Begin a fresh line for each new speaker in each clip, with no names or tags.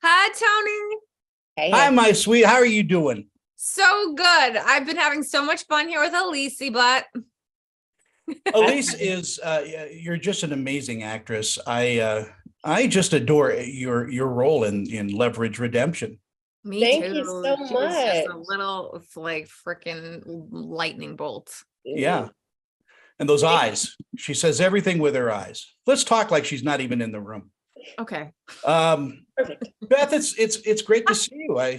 Hi, Tony.
Hey,
Hi,
hey.
my sweet. How are you doing?
So good. I've been having so much fun here with Aleyse, but
Aleyse is you're just an amazing actress. I just adore your role in Leverage Redemption.
me
Thank you so
too. She was just
much.
a little like freaking lightning bolt.
Yeah, and those eyes. She says everything with her eyes. Let's talk like she's not even in the room.
Okay.
Perfect.
Beth, it's great to see you. I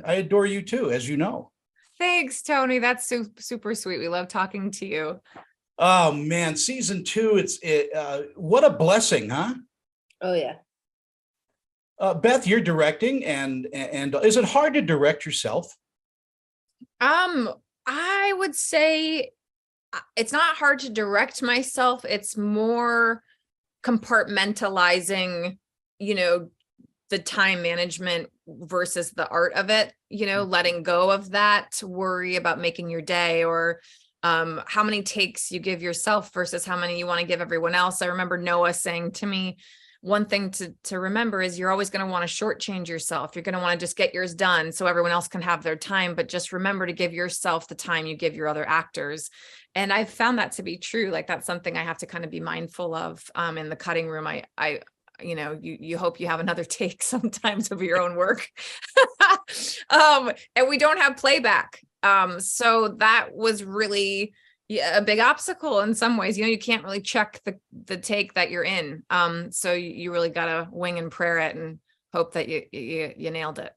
adore you too, as you know.
Thanks, Tony. That's super sweet. We love talking to you.
Oh man, season two. What a blessing, huh?
Oh yeah.
Beth, you're directing, and is it hard to direct yourself?
I would say it's not hard to direct myself. It's more compartmentalizing, you know, the time management versus the art of it, letting go of that worry about making your day or how many takes you give yourself versus how many you want to give everyone else. I remember Noah saying to me, one thing to remember is you're always going to want to shortchange yourself. You're going to want to just get yours done so everyone else can have their time, but just remember to give yourself the time you give your other actors. And I've found that to be true. Like that's something I have to kind of be mindful of in the cutting room. You hope you have another take sometimes of your own work. And we don't have playback. So that was really a big obstacle in some ways. You can't really check the take that you're in. So you really gotta wing and prayer it and hope that you nailed it.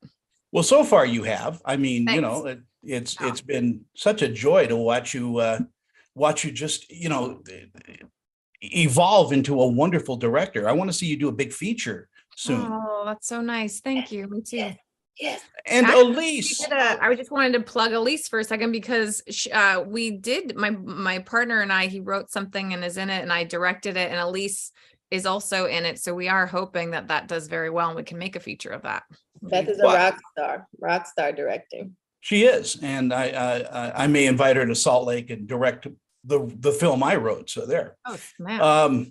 Well, so far you have. I mean,
Thanks.
it's been such a joy to watch you just evolve into a wonderful director. I want to see you do a big feature soon.
Oh, that's so nice. Thank you. Me too.
Yes. Yes.
And
Actually,
Aleyse,
I just wanted to plug Aleyse for a second because we did my partner and he wrote something and is in it and I directed it and Aleyse is also in it. So we are hoping that does very well and we can make a feature of that.
Beth is a
What?
rock star directing.
she is, and I may invite her to Salt Lake and direct the film I wrote. So there.
Oh, snap.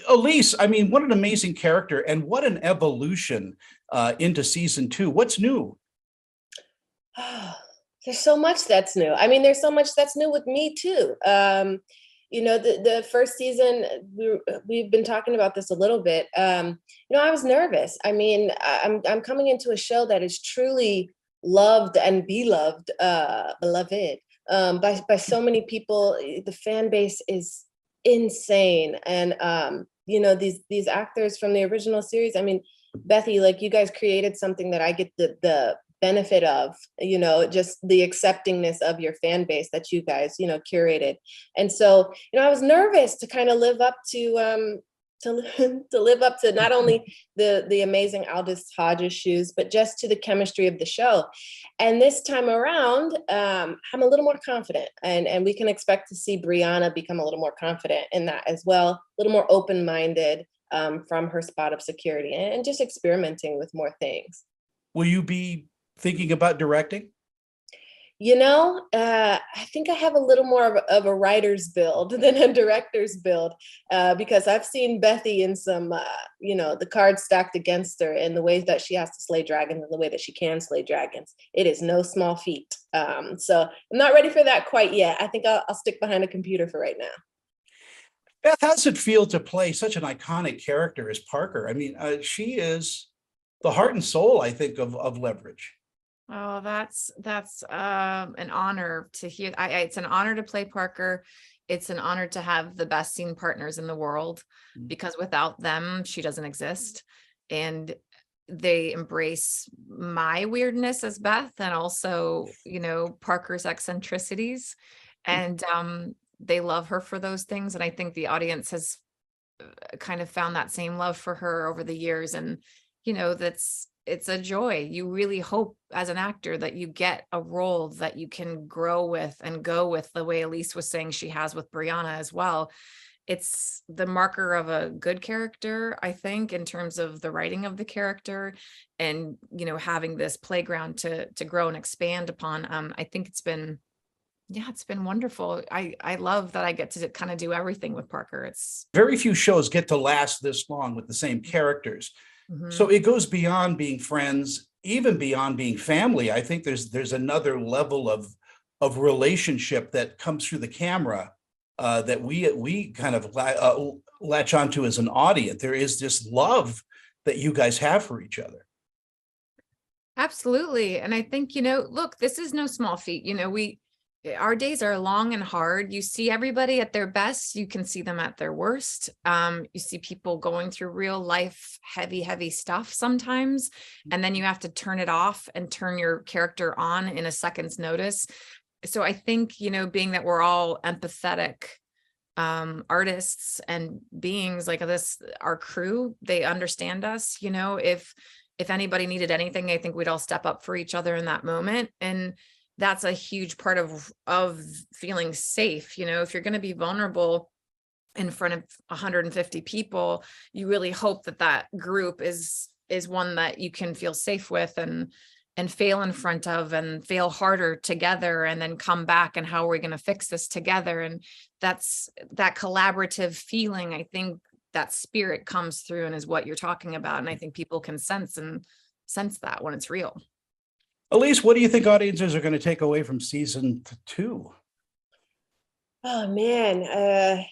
Aleyse, I mean, what an amazing character and what an evolution into season two. What's new?
There's so much that's new. I mean, there's so much that's new with me too. The first season, we've been talking about this a little bit. I was nervous. I mean, I'm coming into a show that is truly loved and beloved, beloved by so many people. The fan base is insane, and these actors from the original series. I mean, Bethy, like you guys created something that I get the benefit of, just the acceptingness of your fan base that you guys, curated. And so, I was nervous to kind of live up to to live up to not only the amazing Aldous Hodges shoes, but just to the chemistry of the show. And this time around, I'm a little more confident, and we can expect to see Brianna become a little more confident in that as well, a little more open-minded from her spot of security and just experimenting with more things.
Will you be thinking about directing?
I think I have a little more of a writer's build than a director's build because I've seen Bethy in some, the cards stacked against her in the ways that she has to slay dragons and the way that she can slay dragons. It is no small feat. So I'm not ready for that quite yet. I think I'll stick behind a computer for right now.
Beth, how does it feel to play such an iconic character as Parker? I mean, she is the heart and soul, I think, of Leverage.
Oh, that's an honor to hear. It's an honor to play Parker. It's an honor to have the best scene partners in the world because without them, she doesn't exist. And they embrace my weirdness as Beth and also, Parker's eccentricities. And they love her for those things. And I think the audience has kind of found that same love for her over the years. And, it's a joy. You really hope as an actor that you get a role that you can grow with and go with the way Aleyse was saying she has with Brianna as well. It's the marker of a good character, I think, in terms of the writing of the character and, having this playground to grow and expand upon. I think it's been wonderful. I love that I get to kind of do everything with Parker. It's
very few shows get to last this long with the same characters. So it goes beyond being friends, even beyond being family. I think there's another level of relationship that comes through the camera that we kind of latch onto as an audience. There is this love that you guys have for each other.
Absolutely. And I think, look, this is no small feat. Our days are long and hard. You see everybody at their best. You can see them at their worst. You see people going through real life, heavy stuff sometimes. And then you have to turn it off and turn your character on in a second's notice. So I think, being that we're all empathetic artists and beings like this, our crew, they understand us. If anybody needed anything, I think we'd all step up for each other in that moment. And that's a huge part of feeling safe. If you're going to be vulnerable in front of 150 people, you really hope that group is one that you can feel safe with and fail in front of and fail harder together, and then come back and how are we going to fix this together? And that's that collaborative feeling. I think that spirit comes through and is what you're talking about. And I think people can sense that when it's real.
Aleyse, what do you think audiences are going to take away from season 2?
Oh man,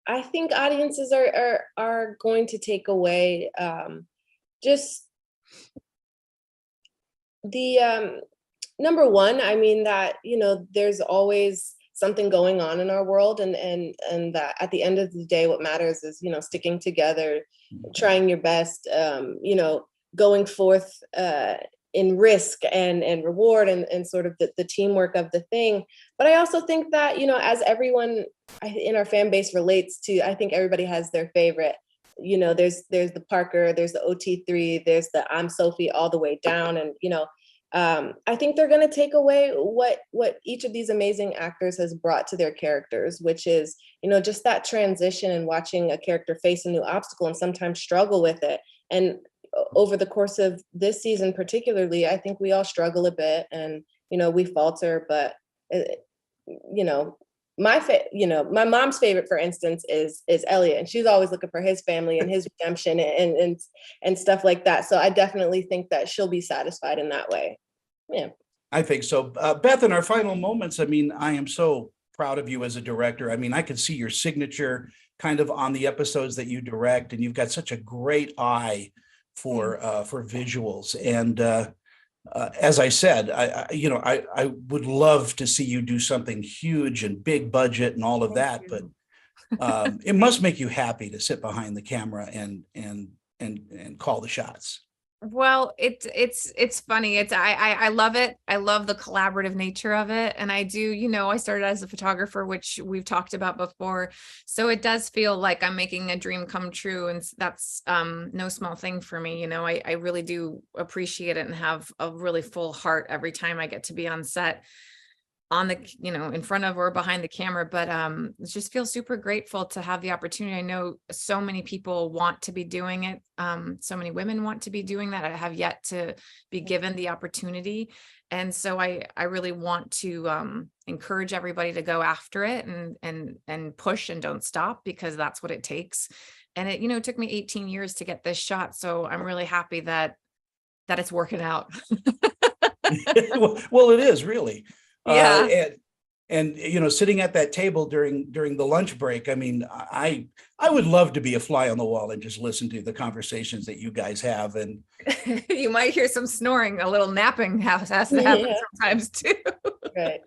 I think audiences are going to take away just the number one. I mean that there's always something going on in our world, and that at the end of the day, what matters is sticking together, trying your best, going forth in risk and reward and sort of the teamwork of the thing. But I also think that, as everyone in our fan base relates to, I think everybody has their favorite. There's the Parker, there's the OT3, there's the I'm Sophie all the way down. And, I think they're going to take away what each of these amazing actors has brought to their characters, which is, just that transition and watching a character face a new obstacle and sometimes struggle with it. And over the course of this season, particularly, I think we all struggle a bit and, we falter, but, my mom's favorite, for instance, is Elliot, and she's always looking for his family and his redemption and stuff like that. So I definitely think that she'll be satisfied in that way. Yeah,
I think so. Beth, in our final moments, I mean, I am so proud of you as a director. I mean, I can see your signature kind of on the episodes that you direct, and you've got such a great eye for visuals. And as I said, I would love to see you do something huge and big budget and all of that, but it must make you happy to sit behind the camera and call the shots.
Well, it's funny. I love it. I love the collaborative nature of it. And I do, I started as a photographer, which we've talked about before. So it does feel like I'm making a dream come true. And that's no small thing for me. I really do appreciate it and have a really full heart every time I get to be on set, on the, in front of or behind the camera, but just feel super grateful to have the opportunity. I know so many people want to be doing it. So many women want to be doing that. I have yet to be given the opportunity. And so I really want to encourage everybody to go after it and push and don't stop, because that's what it takes. And it took me 18 years to get this shot. So I'm really happy that it's working out.
Well, it is really.
Yeah.
And sitting at that table during the lunch break, I mean, I would love to be a fly on the wall and just listen to the conversations that you guys have. And
you might hear some snoring, a little napping has to happen sometimes too.
Right.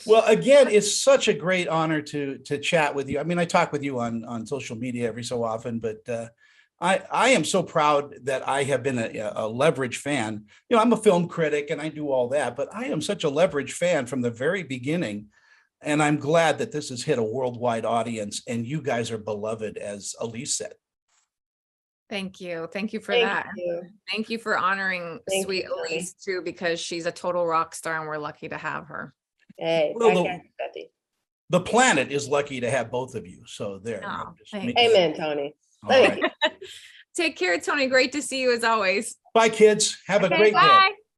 Well, again, it's such a great honor to chat with you. I mean, I talk with you on social media every so often, but I am so proud that I have been a Leverage fan. I'm a film critic and I do all that, but I am such a Leverage fan from the very beginning. And I'm glad that this has hit a worldwide audience and you guys are beloved, as Aleyse said.
Thank you. Thank you for that. Thank you for honoring sweet Aleyse too, because she's a total rock star and we're lucky to have her.
Hey,
well, the planet is lucky to have both of you. So there.
Oh,
amen, Tony.
All right.
Take care, Tony. Great to see you as always.
Bye, kids. Have a great day.